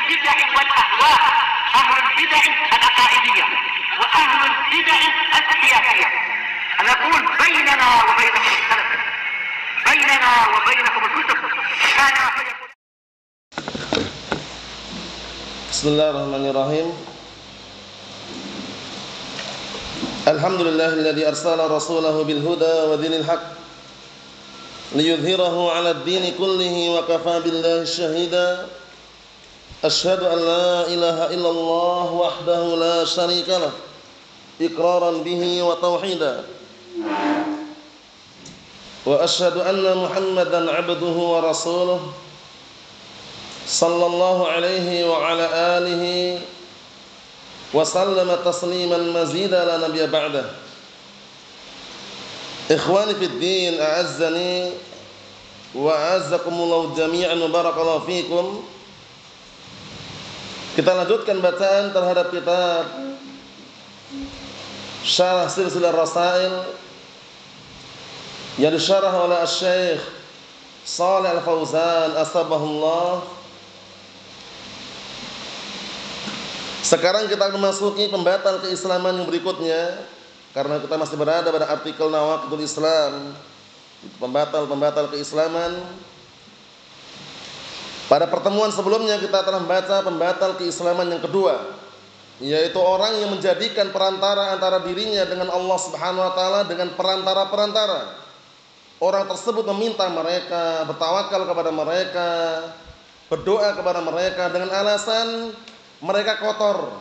البدع والأهواء، أهل البدع العقائدية وأهل البدع السياسية. أنا أقول بيننا وبينكم السلف، بيننا وبينكم الكتب. كان Bismillahirrahmanirrahim. Alhamdulillahilladzi arsala rasulahu bil huda wa dinil haqq liyudhhirahu 'ala ad-dini kullihi wa kafaa billahi shahida. Asyhadu an la ilaha illallah wahdahu la syarika lah iqraran bihi wa tauhida. Wa asyhadu anna Muhammadan 'abduhu wa rasuluhu sallallahu alaihi wa ala alihi wa sallama tasliman mazida la nabiyya ba'dah. Ikhwani fid din, a'azzani wa a'azzakumullahu jami'an wa barakallahu fikum. Kita lanjutkan bacaan terhadap kitab Syarah Silsilah Rasail yang disyarah oleh Asy-Syaikh Shalih Al-Fauzan asbahullah. Sekarang kita akan memasuki pembatal keislaman yang berikutnya, karena kita masih berada pada artikel Nawaqidul Islam, pembatal keislaman. Pada pertemuan sebelumnya kita telah membaca pembatal keislaman yang kedua, yaitu orang yang menjadikan perantara antara dirinya dengan Allah Subhanahu wa taala dengan perantara-perantara. Orang tersebut meminta mereka, bertawakal kepada mereka, berdoa kepada mereka dengan alasan mereka kotor,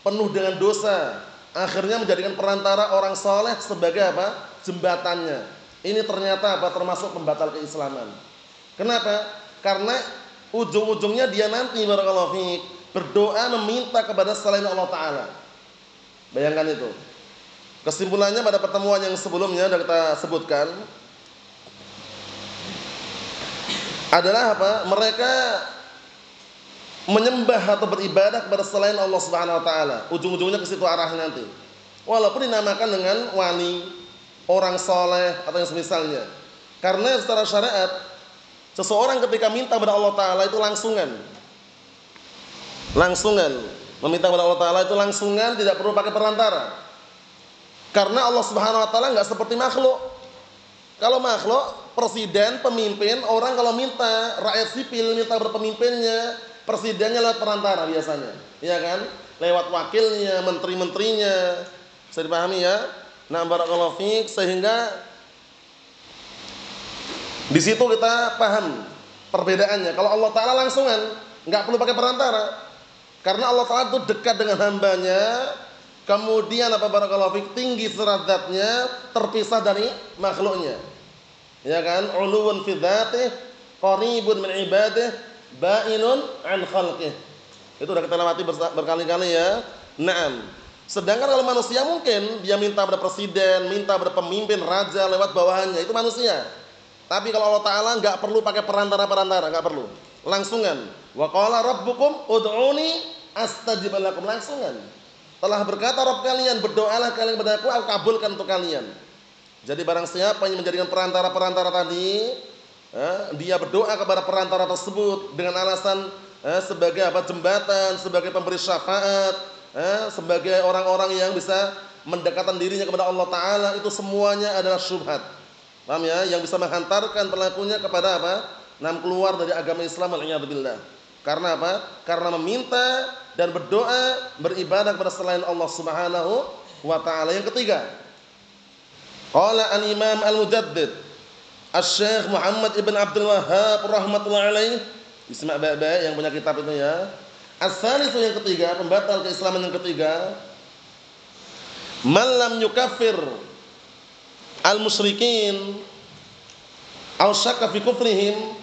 penuh dengan dosa, akhirnya menjadikan perantara orang soleh sebagai apa? Jembatannya. Ini ternyata apa? Termasuk pembatal keislaman. Kenapa? Karena ujung-ujungnya dia nanti barakallahu fiik berdoa meminta kepada selain Allah Ta'ala. Bayangkan itu. Kesimpulannya pada pertemuan yang sebelumnya sudah kita sebutkan adalah apa? Mereka menyembah atau beribadah kepada selain Allah Subhanahu wa taala. Ujung-ujungnya ke situ arahnya nanti. Walaupun dinamakan dengan wali, orang soleh atau yang semisalnya. Karena secara syariat seseorang ketika minta kepada Allah taala itu langsungan. Meminta kepada Allah taala itu langsungan, tidak perlu pakai perantara. Karena Allah Subhanahu wa taala enggak seperti makhluk. Kalau makhluk, presiden, pemimpin, orang kalau minta, rakyat sipil minta berpemimpinnya, presidennya lewat perantara biasanya, ya kan? Lewat wakilnya, menteri-menterinya. Bisa dipahami ya? Nah, barakallahu fiik, sehingga di situ kita paham perbedaannya. Kalau Allah Ta'ala langsungan, nggak perlu pakai perantara. Karena Allah Ta'ala itu dekat dengan hambanya, kemudian apa barakallahu fiik, tinggi derajatnya, terpisah dari makhluknya. Ya kan? Uluwun fi dzatih, qaribun min ibadih, ba'inun an khalqih. Itu sudah kita lewati berkali-kali ya. Naam. Sedangkan kalau manusia mungkin dia minta pada presiden, minta pada pemimpin, raja lewat bawahannya, itu manusia. Tapi kalau Allah Ta'ala enggak perlu pakai perantara-perantara, enggak perlu. Langsungan. Wa qala rabbukum ud'uni astajib lakum, langsungan. Telah berkata Rabb kalian, berdoalah kalian kepadaku, aku kabulkan untuk kalian. Jadi barang siapa yang menjadikan perantara-perantara tadi, dia berdoa kepada perantara tersebut dengan alasan sebagai apa? Jembatan, sebagai pemberi syafaat, sebagai orang-orang yang bisa mendekatkan dirinya kepada Allah Ta'ala, itu semuanya adalah syubhat. Paham ya? Yang bisa menghantarkan pelakunya kepada apa? Keluar dari agama Islam wal-iyadzubillah. Karena apa? Karena meminta dan berdoa, beribadah kepada selain Allah Subhanahu wa Ta'ala. Yang ketiga, qala al-Imam al-Mujaddid Asy-Syaikh Muhammad ibn Abdul Wahhab rahmatullahi alaih, Isma' baik-baik yang punya kitab itu ya. As-salisu yang ketiga, pembatal keislaman yang ketiga, man lam yukaffir al-musyrikin aw syakka fi kufrihim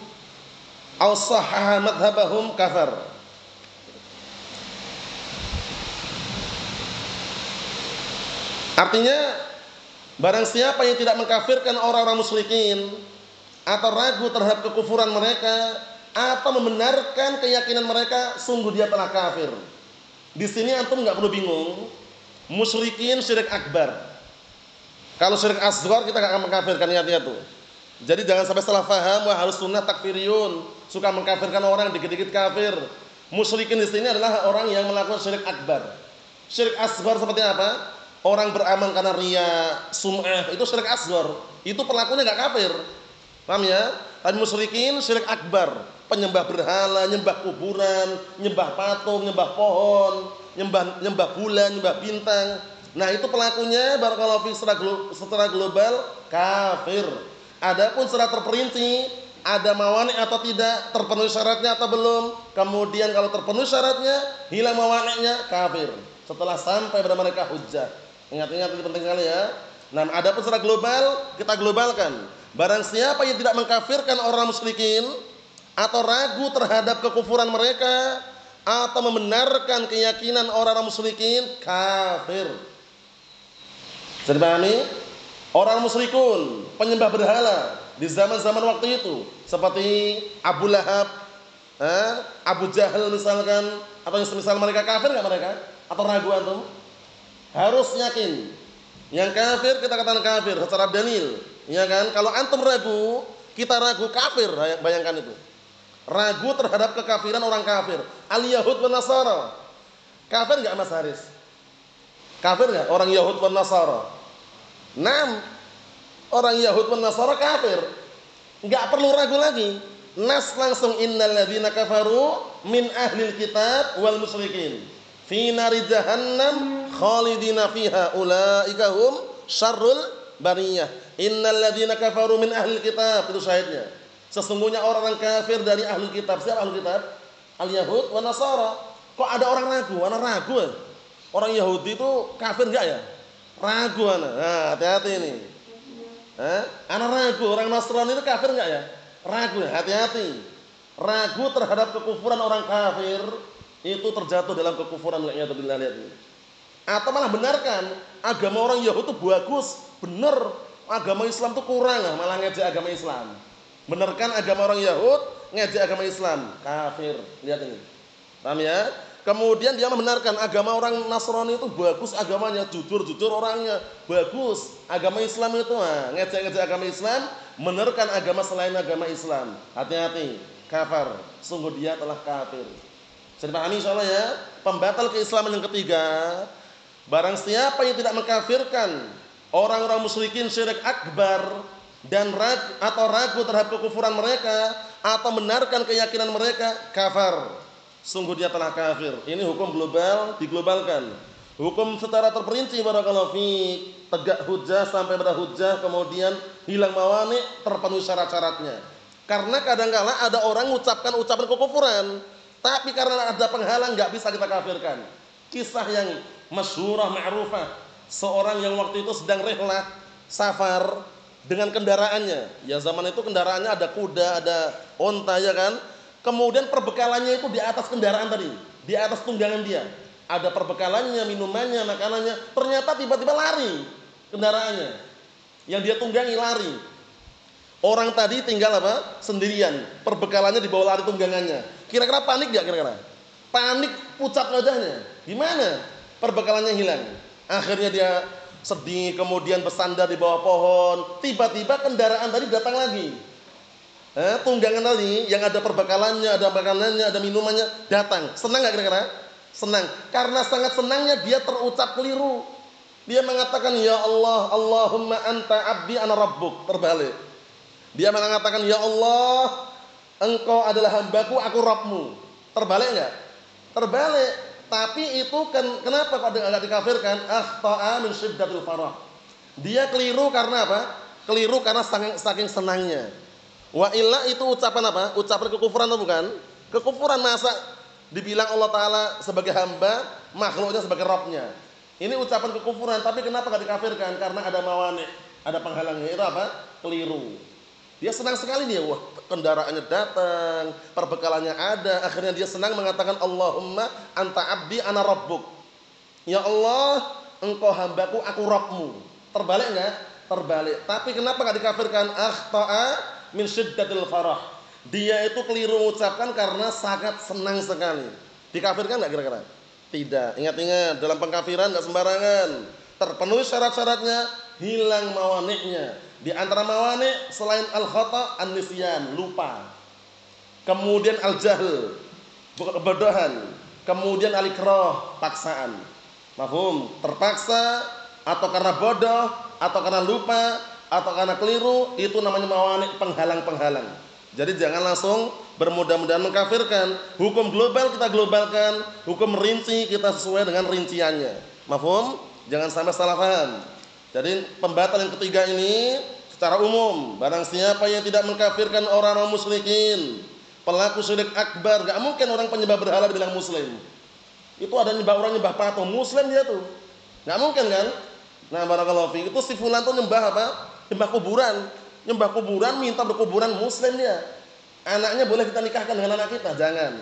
aw sahhaha madhhabahum kafar. Artinya barang siapa yang tidak mengkafirkan orang-orang musyrikin atau ragu terhadap kekufuran mereka atau membenarkan keyakinan mereka, sungguh dia telah kafir. Di sini antum enggak perlu bingung. Musyrikin syirik akbar. Kalau syirik asghar kita enggak akan mengkafirkan, ingat-ingat tuh. Jadi jangan sampai salah paham, wah harus sunnah takfiriyun, suka mengkafirkan orang dikit-dikit kafir. Musyrikin di sini adalah orang yang melakukan syirik akbar. Syirik asghar seperti apa? Orang beramal karena riya, sum'ah, itu syirik asghar. Itu pelakunya enggak kafir. Paham ya? Dan musyrikin syirik akbar, penyembah berhala, nyembah kuburan, nyembah patung, nyembah pohon, nyembah bulan, nyembah bintang. Nah, itu pelakunya barakallahu fi secara global kafir. Adapun secara terperinci, ada mawani atau tidak, terpenuhi syaratnya atau belum. Kemudian kalau terpenuhi syaratnya, hilang mawani'nya, kafir. Setelah sampai pada mereka hujjah. Ingat-ingat, itu penting sekali ya. Nah, adapun secara global, kita globalkan. Barang siapa yang tidak mengkafirkan orang musyrikin atau ragu terhadap kekufuran mereka atau membenarkan keyakinan orang musyrikin, kafir. Bisa dipahami? Orang musyrikun, penyembah berhala di zaman-zaman waktu itu, seperti Abu Lahab, Abu Jahal misalkan, atau yang semisal mereka, kafir enggak mereka? Atau ragu antum? Harus yakin. Yang kafir kita katakan kafir secara dalil, ya kan? Kalau antum ragu, kita ragu, kafir. Bayangkan itu. Ragu terhadap kekafiran orang kafir. Al-Yahud wan Nasara. Kafir enggak Mas Haris? Kafir enggak orang Yahud wan Nasara? 6. Orang Yahud wan Nasara kafir. Enggak perlu ragu lagi. Nas langsung innal ladzina kafaru min ahlil kitab wal musyrikin fi nari jahannam khalidina fiha ulaika hum syarrul bariyah. Innal ladzina kafaru min ahlil kitab, itu syahidnya. Sesungguhnya orang kafir dari ahlul kitab. Siapa ahlul kitab? Al-Yahud wan Nasara. Kok ada orang ragu? Ana ragu. Orang Yahudi itu kafir enggak ya? Ragu ana. Nah, hati-hati ini. Ana ragu orang Nasrani itu kafir enggak ya? Ragu, hati-hati. Ragu terhadap kekufuran orang kafir itu terjatuh dalam kekufuran, waliyadzubillah. Lihat ini. Atau malah benarkan agama orang Yahudi itu bagus, benar. Agama Islam itu kurang, malah ngejek agama Islam. Benarkan agama orang Yahudi, ngejek agama Islam, kafir. Lihat ini. Paham ya? Kemudian dia membenarkan agama orang Nasrani itu bagus, agamanya jujur orangnya, bagus. Agama Islam itu ngejek agama Islam, menerkan agama selain agama Islam. Hati-hati, kafir. Sungguh dia telah kafir. Bisa dipahami insyaallah ya? Pembatal keislaman yang ketiga, barang siapa yang tidak mengkafirkan orang-orang musyrikin syirik akbar dan ragu terhadap kekufuran mereka atau benarkan keyakinan mereka, kafir. Sungguh dia telah kafir. Ini hukum global, diglobalkan. Hukum secara terperinci barakallahu fiik, tegak hujjah sampai pada hujjah, kemudian hilang mawani, terpenuhi syarat-syaratnya. Karena kadang-kala ada orang mengucapkan ucapan kekufuran, tapi karena ada penghalang enggak bisa kita kafirkan. Kisah yang masyhurah ma'rufah, seorang yang waktu itu sedang rihlah safar dengan kendaraannya. Ya zaman itu kendaraannya ada kuda, ada onta ya kan? Kemudian perbekalannya itu di atas kendaraan tadi, di atas tunggangan dia. Ada perbekalannya, minumannya, makanannya. Ternyata tiba-tiba lari kendaraannya. Yang dia tunggangi lari. Orang tadi tinggal apa? Sendirian. Perbekalannya dibawa lari tunggangannya. Kira-kira panik gak kira-kira? Panik, pucat wajahnya. Gimana? Perbekalannya hilang. Akhirnya dia sedih, kemudian bersandar di bawah pohon. Tiba-tiba kendaraan tadi datang lagi. Tunggangan tadi yang ada perbekalannya, ada makanannya, ada minumannya datang. Senang enggak kira-kira? Senang. Karena sangat senangnya dia terucap keliru. Dia mengatakan ya Allah, Allahumma anta abdi ana rabbuk. Terbalik. Dia mengatakan ya Allah, engkau adalah hambaku, aku Rabbmu. Terbalik enggak? Terbalik. Tapi itu kan kenapa kok enggak dikafirkan? Akhta'a min syiddatil farah. Dia keliru karena apa? Keliru karena saking senangnya. Wa illa itu ucapan apa? Ucapan kekufuran atau bukan? Kekufuran. Masa dibilang Allah Ta'ala sebagai hamba, makhluknya sebagai Rabbnya. Ini ucapan kekufuran, tapi kenapa gak dikafirkan? Karena ada mawani, ada penghalangnya. Itu apa? Keliru. Dia senang sekali nih, wah kendaraannya datang, perbekalannya ada. Akhirnya dia senang mengatakan Allahumma anta abdi ana rabbuk. Ya Allah, engkau hambaku, aku Rabbmu. Terbalik enggak? Terbalik. Tapi kenapa gak dikafirkan? Akhta'a min syiddatil farah. Dia itu keliru mengucapkan karena sangat senang sekali. Dikafirkan enggak kira-kira? Tidak. Ingat-ingat, dalam pengkafiran enggak sembarangan. Terpenuhi syarat-syaratnya, hilang mawani'nya. Di antara mawani' selain al-khata' an-nisyan, lupa. Kemudian al-jahl. bukan kebodohan. Kemudian al-ikrah, paksaan. Mafhum? Terpaksa atau karena bodoh atau karena lupa atau karena keliru, itu namanya mawani, penghalang-penghalang. Jadi jangan langsung bermudah-mudahan mengkafirkan. Hukum global kita globalkan, hukum rinci kita sesuai dengan rinciannya. Mafhum? Jangan sampai salah paham. Jadi pembatal yang ketiga ini secara umum, barang siapa yang tidak mengkafirkan orang-orang musyrikin, pelaku syirik akbar, enggak mungkin orang penyembah berhala dibilang muslim. Itu ada orang nyembah patung, muslim dia tuh. Enggak mungkin kan? Nah, barakallahu fiik, itu si fulan tuh nyembah apa? Nyembah kuburan. Nyembah kuburan, minta berkuburan, muslim dia. Anaknya boleh kita nikahkan dengan anak kita? Jangan.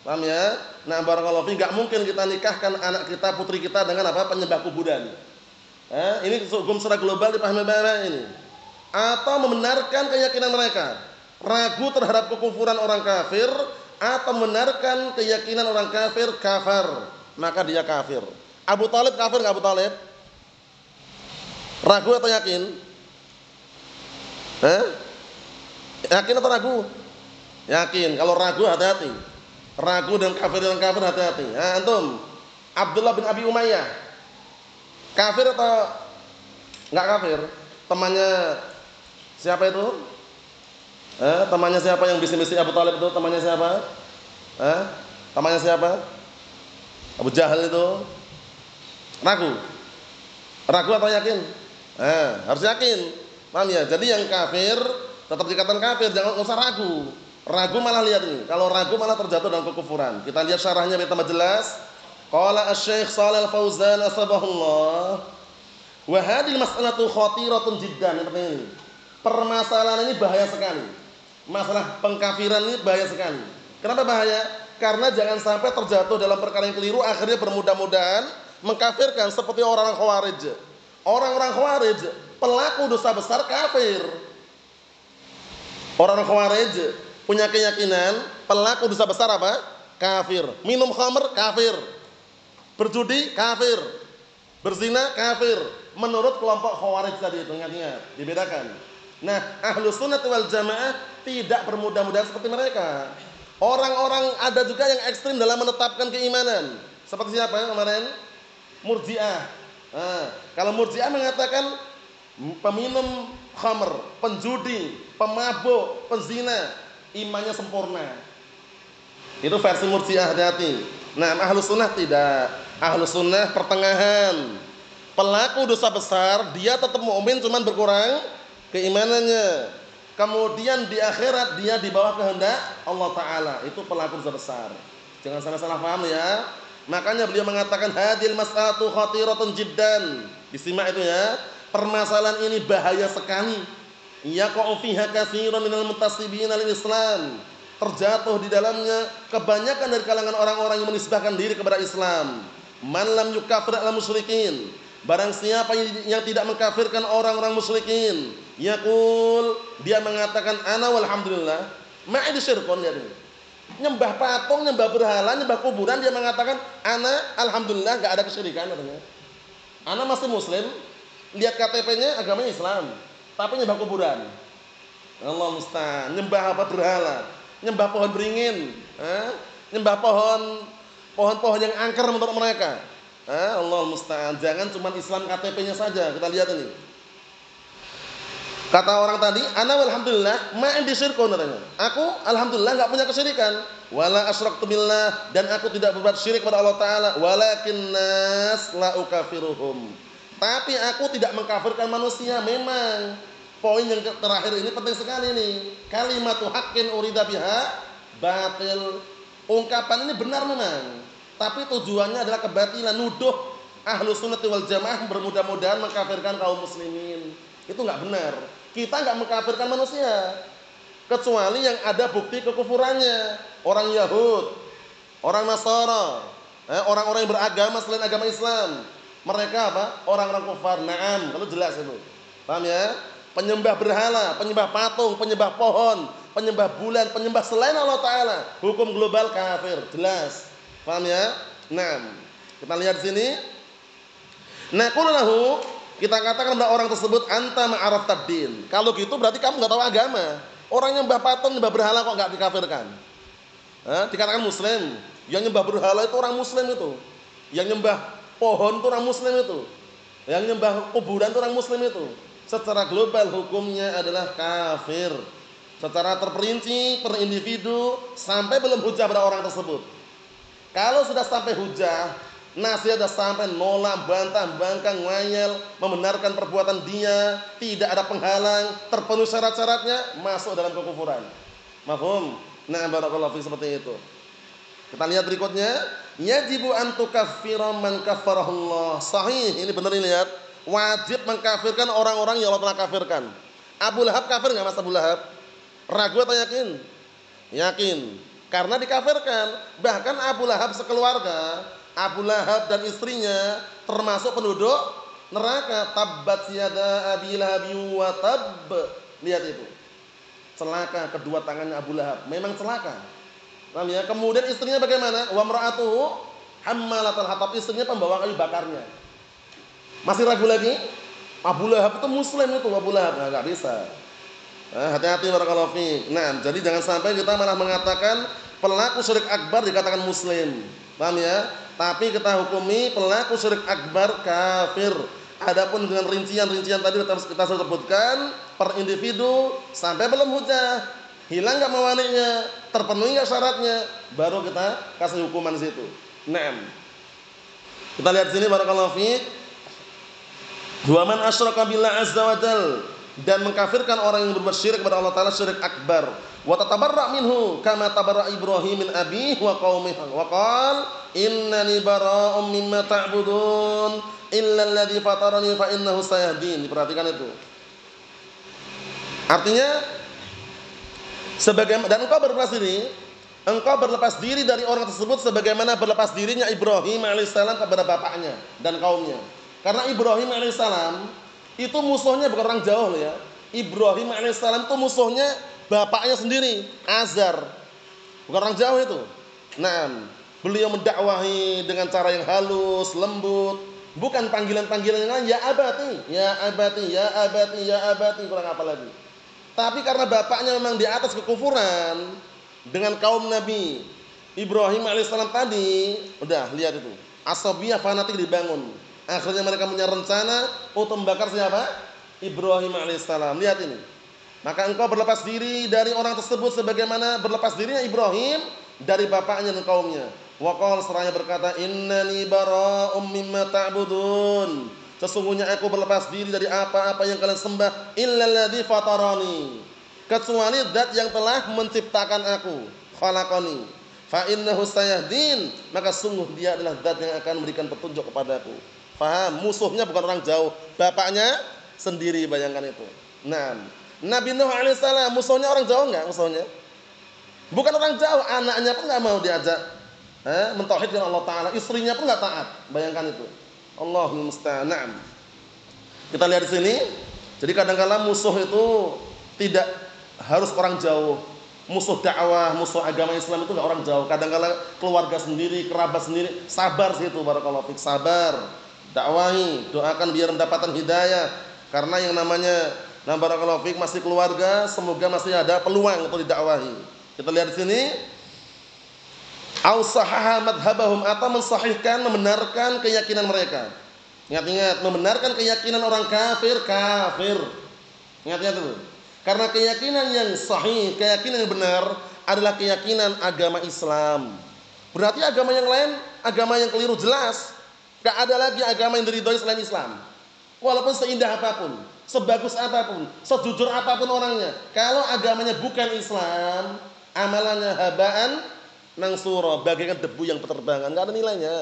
Paham ya? Nah, barakallahu fiik, enggak mungkin kita nikahkan anak kita, putri kita dengan apa? Penyembah kuburan. Ini hukum secara global dipahami baik ini. Atau membenarkan keyakinan mereka, ragu terhadap kekufuran orang kafir, atau membenarkan keyakinan orang kafir kafir, maka dia kafir. Abu Thalib kafir enggak Abu Thalib? Ragu atau yakin? Yakin atau ragu? Yakin. Kalau ragu hati-hati. Ragu dan kafir hati-hati. Antum, Abdullah bin Abi Umayyah kafir atau enggak kafir? Temannya siapa itu? Temannya siapa yang bisi-bisi Abu Thalib itu? Temannya siapa? Temannya siapa? Abu Jahal itu. Ragu. Ragu atau yakin? Harus yakin. Paham ya? Jadi yang kafir tetap dikatakan kafir, jangan usah ragu. Ragu malah lihat ini. Kalau ragu malah terjatuh dalam kekufuran. Kita lihat syarahnya biar tambah jelas. Qala Asy-Syaikh Shalal Fauzan asbahullah, wa hadhihi mas'alatu khatiratun jiddan. Ini permasalahan ini bahaya sekali. Masalah pengkafiran ini bahaya sekali. Kenapa bahaya? Karena jangan sampai terjatuh dalam perkara yang keliru, akhirnya bermudah-mudahan mengkafirkan seperti orang-orang Khawarij. Orang-orang Khawarij pelaku dosa besar kafir. Orang-orang Khawarij punya keyakinan pelaku dosa besar apa? Kafir. Minum khamr kafir. Berjudi kafir. Berzina kafir. Menurut kelompok Khawarij tadi itu, ingat-ingat, dibedakan. Nah, Ahlus Sunnah wal Jamaah tidak bermudah-mudahan seperti mereka. Orang-orang ada juga yang ekstrim dalam menetapkan keimanan. Seperti siapa kemarin? Murji'ah. Kalau Murji'ah mengatakan peminum khamr, penjudi, pemabuk, penzina, imannya sempurna. Itu versi Murji'ah, hati-hati. Nah, Ahlus Sunnah tidak. Ahlus Sunnah pertengahan. Pelaku dosa besar, dia tetap mukmin, cuman berkurang keimanannya. Kemudian di akhirat dia di bawah kehendak Allah Ta'ala. Itu pelaku dosa besar. Jangan sampai salah paham ya. Makanya beliau mengatakan hadil mas'atu khatiratun jiddan. Disimak itu ya. Permasalahan ini bahaya sekali. Yaqa'u fiha katsirun minal muntasibina lil Islam. Terjatuh di dalamnya kebanyakan dari kalangan orang-orang yang menisbahkan diri kepada Islam. Man lam yukafir al musyrikin. Barang siapa yang tidak mengkafirkan orang-orang musyrikin, yaqul, dia mengatakan ana walhamdulillah, ma'id syirkun ya. Nyembah patung, nyembah berhala, nyembah kuburan, dia mengatakan ana alhamdulillah enggak ada kesyirikan katanya. Ana masih muslim, lihat KTP-nya agamanya Islam, tapi nyembah kuburan. Allah musta'an, nyembah apa berhala, nyembah pohon beringin, nyembah pohon-pohon yang angker menurut mereka. Allah musta'an. Jangan cuma Islam KTP-nya saja. Kita lihat ini. Kata orang tadi, ana walhamdulillah ma indi syirkun katanya. Aku alhamdulillah enggak punya kesyirikan. Wala asyraktu billah, dan aku tidak berbuat syirik kepada Allah Taala. Walakin nas la ukafiruhum. Tapi aku tidak mengkafirkan manusia. Memang poin yang terakhir ini penting sekali nih. Kalimatu haqqin urida biha batil. Ungkapan ini benar memang, tapi tujuannya adalah kebatilan, nuduh Ahlus Sunnah wal Jamaah bermudah-mudahan mengkafirkan kaum muslimin. Itu enggak benar. Kita enggak mengkafirkan manusia kecuali yang ada bukti kekufurannya. Orang Yahud, orang Nasara, orang-orang yang beragama selain agama Islam, mereka apa? Orang-orang kufar. Naam, kalau jelas itu. Paham ya? Penyembah berhala, penyembah patung, penyembah pohon, penyembah bulan, penyembah selain Allah Ta'ala, hukum global kafir, jelas. Paham ya? Nah, kita lihat di sini. Nah, qullahu, kita katakan kepada orang tersebut, anta ma'arafta din. Kalau gitu berarti kamu enggak tahu agama. Orang nyembah patung, nyembah berhala kok enggak dikafirkan? Dikatakan muslim. Yang nyembah berhala itu orang muslim itu. Yang nyembah pohon itu orang muslim itu. Yang nyembah kuburan itu orang muslim itu. Secara global hukumnya adalah kafir. Secara terperinci per individu sampai belum hujah pada orang tersebut. Kalau sudah sampai hujah, nasihat sudah sampai nolak, bantah, bangkang, ngayal, membenarkan perbuatan dia, tidak ada penghalang, terpenuhi syarat-syaratnya, masuk dalam kekufuran. Mafhum? Nah, barakallahu fiik, seperti itu. Kita lihat berikutnya, yajibu an tukaffira man kaffarahullah. Sahih, ini benar ini lihat. Wajib mengkafirkan orang-orang yang Allah telah kafirkan. Abu Lahab kafir enggak Mas Abu Lahab? Ragu atau yakin? Yakin. Karena dikafirkan. Bahkan Abu Lahab sekeluarga, Abu Lahab dan istrinya termasuk penduduk neraka. Tabbat yada Abi Lahab wa tabb. Lihat itu. Celaka kedua tangannya Abu Lahab. Memang celaka. Ya. Kemudian istrinya bagaimana? Wa mar'atuhu hammalatal hatab. Istrinya pembawa kayu bakarnya. Masih ragu lagi? Abu Lahab itu muslim itu Abu Lahab. Enggak bisa. Hati-hati barakallahu fiik. Nah, jadi jangan sampai kita malah mengatakan pelaku syirik akbar dikatakan muslim. Paham ya? Tapi kita hukumi pelaku syirik akbar kafir. Adapun dengan rincian-rincian tadi kita sudah sebutkan per individu sampai belum hujah, hilang enggak mawani'nya, terpenuhi enggak syaratnya, baru kita kasih hukuman di situ. Naam. Kita lihat sini barakallahu fiik. Wa man asyraka billah azza wa jalla, dan mengkafirkan orang yang berbuat syirik kepada Allah Ta'ala syirik akbar. Wa tatabarra' minhu kama tabarra' Ibrahim min abihi wa qaumihi wa qala innani bara'um mimma ta'budun illa alladhi fatarani fa innahu sayahdin. Diperhatikan itu. Artinya dan engkau berlepas diri dari orang tersebut sebagaimana berlepas dirinya Ibrahim alaihissalam kepada bapaknya dan kaumnya. Karena Ibrahim alaihissalam itu musuhnya bukan orang jauh ya. Ibrahim alaihissalam itu musuhnya bapaknya sendiri, Azar. Bukan orang jauh itu. Nah, beliau mendakwahi dengan cara yang halus, lembut, bukan panggilan-panggilan yang ya abati, ya abati, ya abati, ya abati, kurang apa lagi. Tapi karena bapaknya memang di atas kekufuran dengan kaum Nabi Ibrahim alaihissalam tadi, udah lihat itu. Asabiyah fanatik dibangun. Akhirnya mereka punya rencana untuk membakar siapa? Ibrahim alaihissalam. Lihat ini. Maka engkau berlepas diri dari orang tersebut sebagaimana berlepas dirinya Ibrahim dari bapaknya dan kaumnya. Wa qala seraya berkata, innani bara'um mimma ta'budun. Sesungguhnya aku berlepas diri dari apa-apa yang kalian sembah illa alladzi fatarani. Kecuali zat yang telah menciptakan aku, khalaqani. Fa innahu sayahdin. Maka sungguh dia adalah zat yang akan memberikan petunjuk kepadaku. Faham? Musuhnya bukan orang jauh, bapaknya sendiri, bayangkan itu. Nah, Nabi Nuh alaihissalam musuhnya orang jauh enggak musuhnya? Bukan orang jauh, anaknya pun enggak mau diajak mentauhidkan Allah Ta'ala, istrinya pun enggak taat, bayangkan itu. Allahul musta'an. Kita lihat di sini. Jadi kadang-kadang musuh itu tidak harus orang jauh. Musuh dakwah, musuh agama Islam itu enggak orang jauh. Kadang-kadang keluarga sendiri, kerabat sendiri. Sabar sih itu barakallahu fiik, sabar. Dakwahi, doakan biar mendapatkan hidayah. Karena yang namanya barakallahu fiik masih keluarga, semoga masih ada peluang untuk didakwahi. Kita lihat di sini. Au sahaha madhhabahum, atau mensahihkan, membenarkan keyakinan mereka. Ingat-ingat, membenarkan keyakinan orang kafir. Ingat-ingat itu. Karena keyakinan yang sahih, keyakinan yang benar adalah keyakinan agama Islam. Berarti agama yang lain, agama yang keliru jelas. Gak ada lagi agama yang diridhoi selain Islam. Walaupun seindah apapun, sebagus apapun, sejujur apapun orangnya, kalau agamanya bukan Islam, amalannya habaan mansura, bagaikan debu yang berterbangan, gak ada nilainya.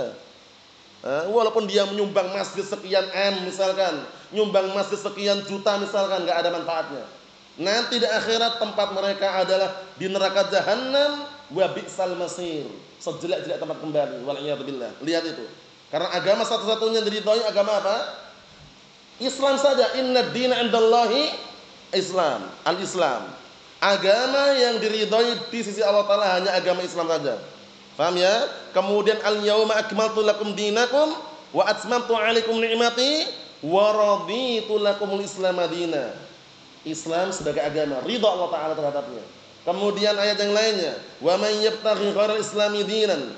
Walaupun dia menyumbang masjid sekian M misalkan, nyumbang masjid sekian juta misalkan, gak ada manfaatnya. Nanti di akhirat tempat mereka adalah di neraka Jahannam, wa bi'sal masir, sejelek-jelek tempat kembali. Wal'iyadzubillah. Lihat itu. Karena agama satu-satunya diridhoi agama apa? Islam saja. Inna dina indallahi Islam, al-Islam. Agama yang diridhoi di sisi Allah Ta'ala hanya agama Islam saja. Paham ya? Kemudian al-yauma akmaltu lakum dinakum wa atmamtu 'alaikum ni'mati wa raditu lakumul Islam madina. Islam sebagai agama, ridha Allah Ta'ala terhadapnya. Kemudian ayat yang lainnya, wa may yabtaghi ghairal islami dinan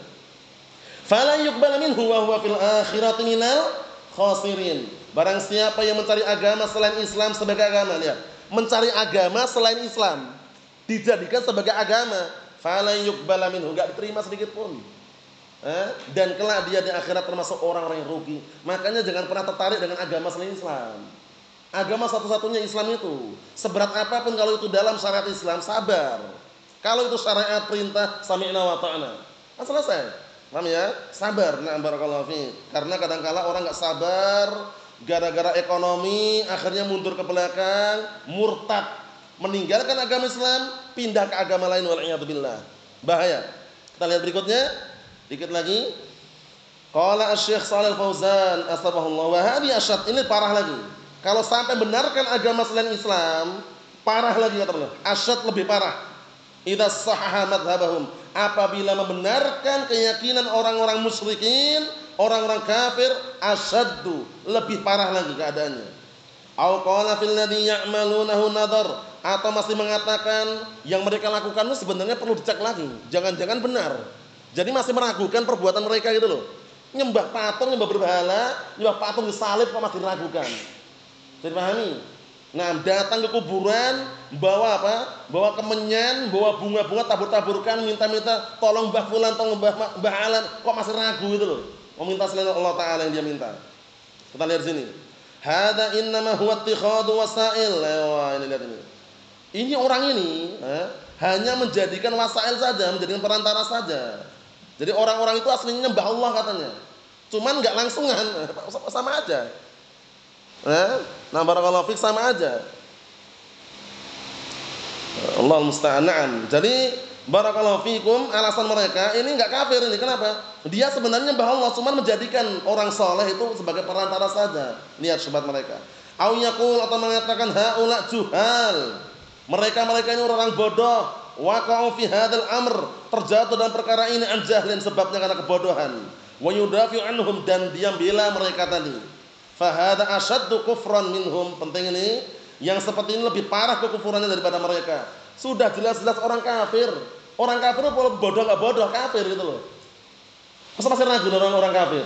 fala yuqbal minhu wa huwa fil akhirati minal khasirin. Barang siapa yang mencari agama selain Islam sebagai agama, lihat, mencari agama selain Islam dijadikan sebagai agama, fala yuqbal minhu, enggak diterima sedikit pun. Dan kelak dia di akhirat termasuk orang-orang yang rugi. Makanya jangan pernah tertarik dengan agama selain Islam. Agama satu-satunya Islam itu. Seberat apapun kalau itu dalam syariat Islam, sabar. Kalau itu syariat perintah sami'na wa ta'na, selesai. Paham ya? Sabar. Nah, barakallahu fi. Karena kadang-kala orang enggak sabar gara-gara ekonomi, akhirnya mundur ke belakang, murtad, meninggalkan agama Islam, pindah ke agama lain, wal iyad billah. Bahaya. Kita lihat berikutnya. Dikit lagi. Qala Asy-Syaikh Shalal Fauzan asbahullah wa hadi asyad. Ini parah lagi. Kalau sampai benarkan agama selain Islam, parah lagi kata beliau. Asyad lebih parah. Idza sahhaha madhhabahum, apabila membenarkan keyakinan orang-orang musyrikin, orang-orang kafir, asyaddu, lebih parah lagi keadaannya. Au qala fil ladzi ya'malunahu nadhar, atau masih mengatakan yang mereka lakukan itu sebenarnya perlu dicek lagi. Jangan-jangan benar. Jadi masih meragukan perbuatan mereka gitu loh. Nyembah patung, nyembah berhala, nyembah patung disalib kok masih diragukan. Jadi pahami? Nah, datang ke kuburan, bawa apa? Bawa kemenyan, bawa bunga-bunga, tabur-taburkan, minta-minta, tolong Mbah Fulan, tolong Mbah Alan, kok masih ragu gitu loh. Meminta selain Allah Ta'ala yang dia minta. Kita lihat sini. Hada innama huwa ittikhadu wasail. Wah, ini lihat ini. Ini orang ini hanya menjadikan wasail saja, menjadikan perantara saja. Jadi orang-orang itu aslinya nyembah Allah katanya. Cuman enggak langsungan, sama aja. Nah, barakallahu fik, sama aja. Allah musta'an. Jadi barakallahu fikum, alasan mereka ini enggak kafir ini. Kenapa? Dia sebenarnya nyembah Allah, cuman menjadikan orang saleh itu sebagai perantara saja. Lihat syubhat mereka. Au yaqul, atau mengatakan haula juhal. Mereka-mereka ini orang bodoh. Waqa'u fi hadzal amr, terjatuh dalam perkara ini an jahlin, sebabnya karena kebodohan. Wa yudafi'u anhum, dan dia bela mereka tadi. Fahada asyaddu kufran minhum. Penting ini, yang seperti ini lebih parah kekufurannya daripada mereka. Sudah jelas-jelas orang kafir. Orang kafir bodoh enggak bodoh, kafir gitu loh. Masa masih ragu dengan orang kafir?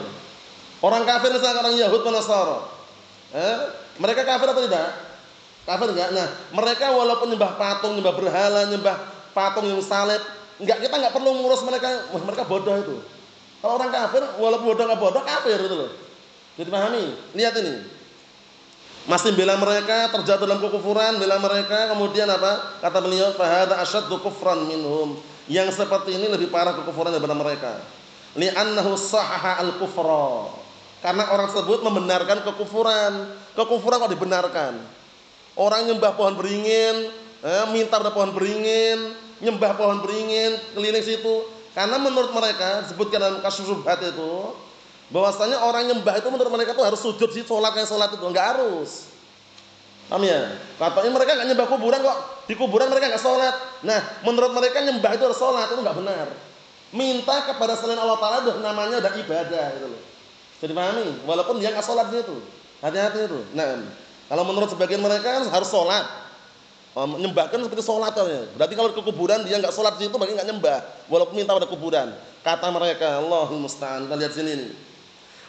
Orang kafir misalnya orang Yahud dan Nasara. Mereka kafir atau tidak? Kafir enggak? Nah, mereka walaupun nyembah patung, nyembah berhala, nyembah patung yang salib, kita enggak perlu ngurus mereka. Wah, mereka bodoh itu. Kalau orang kafir walaupun bodoh enggak bodoh, kafir gitu loh. Jadi pahami, lihat ini. Masih bela mereka, terjatuh dalam kekufuran, bela mereka, kemudian apa? Kata beliau, fahada asyaddu kufran minhum. Yang seperti ini lebih parah kekufuran daripada mereka. Li'annahu sahhaha al-kufra. Karena orang tersebut membenarkan kekufuran. Kekufuran kok dibenarkan? Orang nyembah pohon beringin, minta pada pohon beringin, nyembah pohon beringin, keliling situ. Karena menurut mereka, disebutkan dalam kasus syubhat itu, bahwasanya orang nyembah itu menurut mereka tuh harus sujud sih, sholat kayak sholat itu, enggak harus. Paham ya? Katanya mereka enggak nyembah kuburan kok, di kuburan mereka enggak sholat. Nah, menurut mereka nyembah itu harus sholat, itu enggak benar. Minta kepada selain Allah Ta'ala itu namanya udah ibadah gitu loh. Jadi pahami? Walaupun dia enggak sholat gitu. Hati-hati itu. Nah, kalau menurut sebagian mereka harus sholat. Menyembahkan seperti sholat katanya. Berarti kalau ke kuburan dia enggak sholat di situ, berarti enggak nyembah. Walaupun minta pada kuburan. Kata mereka, Allahul musta'an. Kita lihat sini nih.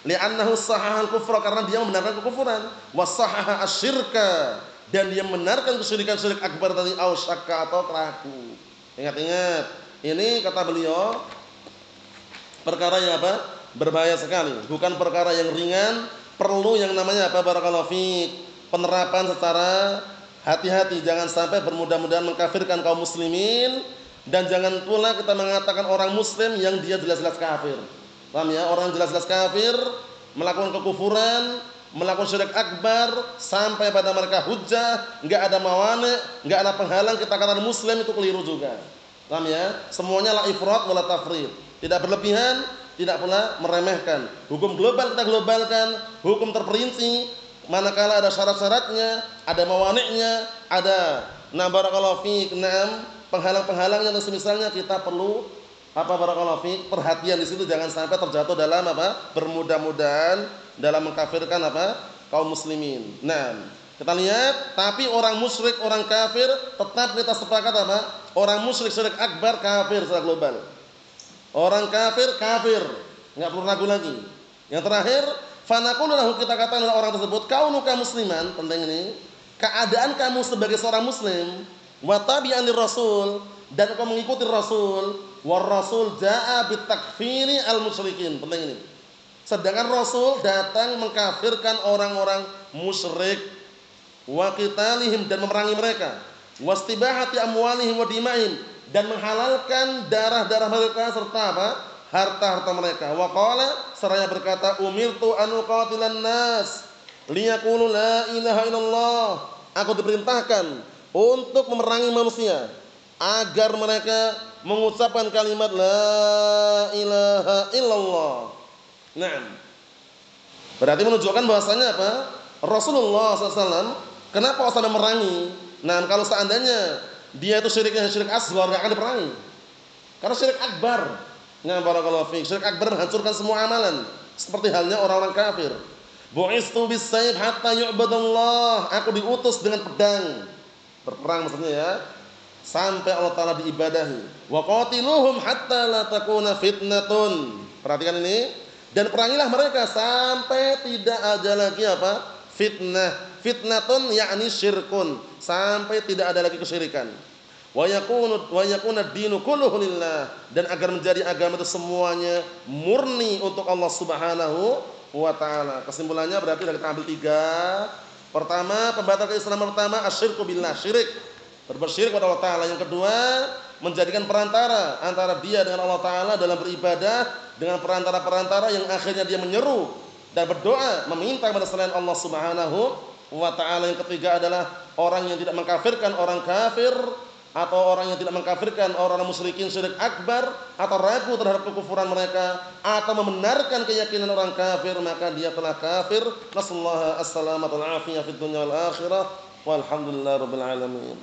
Li'annahu sahahal kufra, karena dia membenarkan kekufuran, wasahaha asyirka, dan dia membenarkan kesyirikan syirik akbar tadi, au syakka, atau keragu. Ingat-ingat, ini kata beliau perkara yang apa? Berbahaya sekali, bukan perkara yang ringan, perlu yang namanya apa? Barakallahu fiik, penerapan secara hati-hati, jangan sampai bermudah-mudahan mengkafirkan kaum muslimin, dan jangan pula kita mengatakan orang muslim yang dia jelas-jelas kafir. Paham ya? Orang jelas-jelas kafir, melakukan kekufuran, melakukan syirik akbar, sampai pada mereka hujjah, enggak ada mawani, enggak ada penghalang kita katakan muslim, itu keliru juga. Paham ya? Semuanya la ifrat wala tafrid. Tidak berlebihan, tidak pula meremehkan. Hukum global kita globalkan, hukum terperinci, manakala ada syarat-syaratnya, ada mawani'nya, ada barakallahu fiik, penghalang-penghalangnya dan semisalnya, kita perlu barakallahu fiik, perhatian di situ, jangan sampai terjatuh dalam bermudah-mudahan dalam mengkafirkan kaum muslimin. Nah, Kita lihat, tapi orang musyrik, orang kafir tetap kita sepakat apa? Orang musyrik syirik akbar kafir secara global. Orang kafir kafir, enggak perlu ragu lagi. Yang terakhir, fanaqulu lahu, kita katakan oleh orang tersebut, kaunuka musliman, penting ini, keadaan kamu sebagai seorang muslim, wa tabi'an lirrasul, dan kau mengikuti rasul, war rasul jaa bitakfiri al musyrikin, penting ini. Sedangkan rasul datang mengkafirkan orang-orang musyrik, wa qitalihim, dan memerangi mereka, wastibahati amwalihim wa dima'ihim, dan menghalalkan darah-darah mereka serta apa? Harta-harta mereka. Wa qala, seraya berkata, umirtu an uqatilan nas liyaqulu la ilaha illallah. Aku diperintahkan untuk memerangi manusia agar mereka mengucapkan kalimat la ilaha illallah. Naam. Berarti menunjukkan bahwasanya apa? Rasulullah SAW kenapa sampai memerangi? Nah, kalau seandainya dia itu syiriknya syirik asghar, enggak akan diperangi. Karena syirik akbar, nah barakallahu fiik, syirik akbar menghancurkan semua amalan, seperti halnya orang-orang kafir. Bu'istu bis-sayf hatta yu'badallah, aku diutus dengan pedang, berperang maksudnya ya, sampai Allah Ta'ala diibadahi. Wa qatiluhum hatta la takuna fitnatun. Perhatikan ini, dan perangilah mereka sampai tidak ada lagi apa? Fitnah. Fitnatun yakni syirkun, sampai tidak ada lagi kesyirikan. Wa yakuna ad-dinu kulluhu lillah, dan agar menjadi agama itu semuanya murni untuk Allah Subhanahu wa taala. Kesimpulannya berarti kita ambil 3. Pertama, pembatal keislaman pertama asyirku billah, syirik, berbuat syirik kepada Allah Ta'ala. Yang kedua, menjadikan perantara antara dia dengan Allah Ta'ala dalam beribadah dengan perantara-perantara yang akhirnya dia menyeru dan berdoa meminta kepada selain Allah Subhanahu wa Ta'ala. Yang ketiga adalah orang yang tidak mengkafirkan orang kafir, atau orang yang tidak mengkafirkan orang musyrikin syirik akbar, atau ragu terhadap kekufuran mereka, atau membenarkan keyakinan orang kafir, maka dia telah kafir. Nasallahu as-salamata wal afiyah fid dunya wal akhirah. Walhamdulillahirabbil alamin.